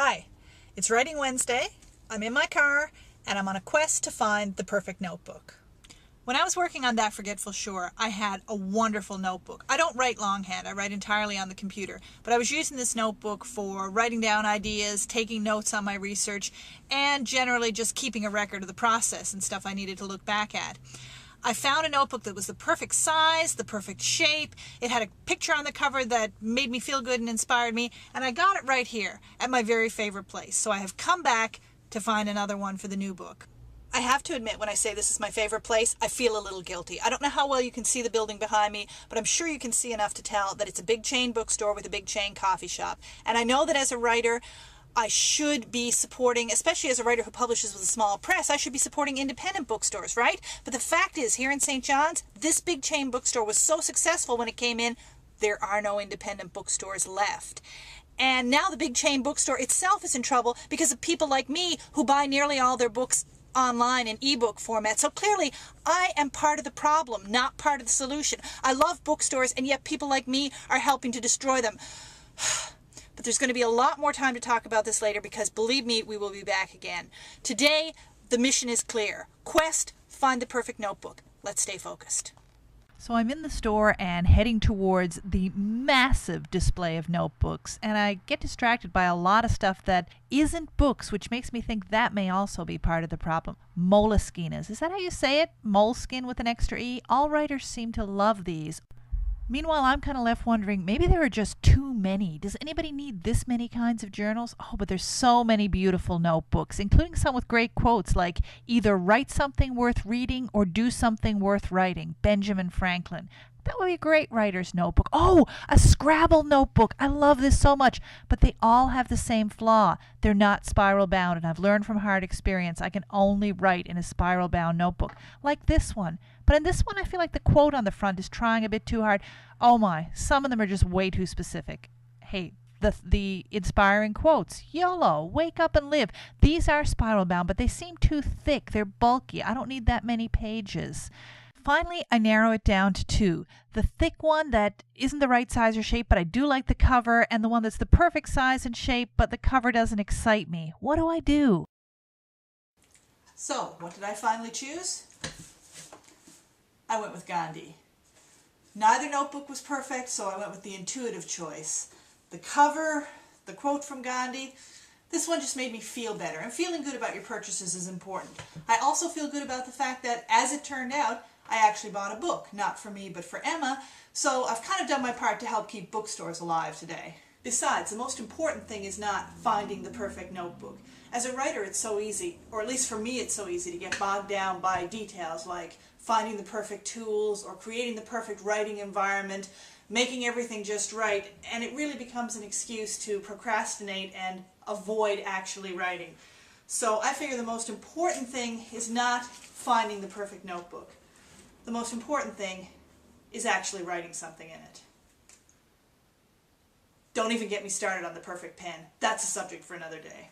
Hi, it's Writing Wednesday. I'm in my car and I'm on a quest to find the perfect notebook. When I was working on That Forgetful Shore, I had a wonderful notebook. I don't write longhand, I write entirely on the computer, but I was using this notebook for writing down ideas, taking notes on my research, and generally just keeping a record of the process and stuff I needed to look back at. I found a notebook that was the perfect size, the perfect shape. It had a picture on the cover that made me feel good and inspired me, and I got it right here at my very favorite place. So I have come back to find another one for the new book. I have to admit, when I say this is my favorite place, I feel a little guilty. I don't know how well you can see the building behind me, but I'm sure you can see enough to tell that it's a big chain bookstore with a big chain coffee shop. And I know that as a writer, I should be supporting, especially as a writer who publishes with a small press, I should be supporting independent bookstores, right? But the fact is, here in St. John's, this big chain bookstore was so successful when it came in, there are no independent bookstores left. And now the big chain bookstore itself is in trouble because of people like me who buy nearly all their books online in ebook format. So clearly, I am part of the problem, not part of the solution. I love bookstores, and yet people like me are helping to destroy them. But there's going to be a lot more time to talk about this later because, believe me, we will be back again. Today, the mission is clear. Quest, find the perfect notebook. Let's stay focused. So I'm in the store and heading towards the massive display of notebooks, and I get distracted by a lot of stuff that isn't books, which makes me think that may also be part of the problem. Moleskinas. Is that how you say it? Moleskin with an extra E? All writers seem to love these. Meanwhile, I'm kind of left wondering, maybe there are just too many. Does anybody need this many kinds of journals? Oh, but there's so many beautiful notebooks, including some with great quotes like, either write something worth reading or do something worth writing. Benjamin Franklin. That would be a great writer's notebook. Oh, a Scrabble notebook. I love this so much. But they all have the same flaw. They're not spiral bound, and I've learned from hard experience I can only write in a spiral bound notebook, like this one. But in this one, I feel like the quote on the front is trying a bit too hard. Oh my, some of them are just way too specific. Hey, the inspiring quotes. YOLO, wake up and live. These are spiral bound, but they seem too thick. They're bulky. I don't need that many pages. Finally, I narrow it down to two. The thick one that isn't the right size or shape, but I do like the cover, and the one that's the perfect size and shape, but the cover doesn't excite me. What do I do? So, what did I finally choose? I went with Gandhi. Neither notebook was perfect, so I went with the intuitive choice. The cover, the quote from Gandhi, this one just made me feel better. And feeling good about your purchases is important. I also feel good about the fact that, as it turned out, I actually bought a book, not for me, but for Emma, so I've kind of done my part to help keep bookstores alive today. Besides, the most important thing is not finding the perfect notebook. As a writer, it's so easy, or at least for me it's so easy, to get bogged down by details like finding the perfect tools or creating the perfect writing environment, making everything just right, and it really becomes an excuse to procrastinate and avoid actually writing. So I figure the most important thing is not finding the perfect notebook. The most important thing is actually writing something in it. Don't even get me started on the perfect pen. That's a subject for another day.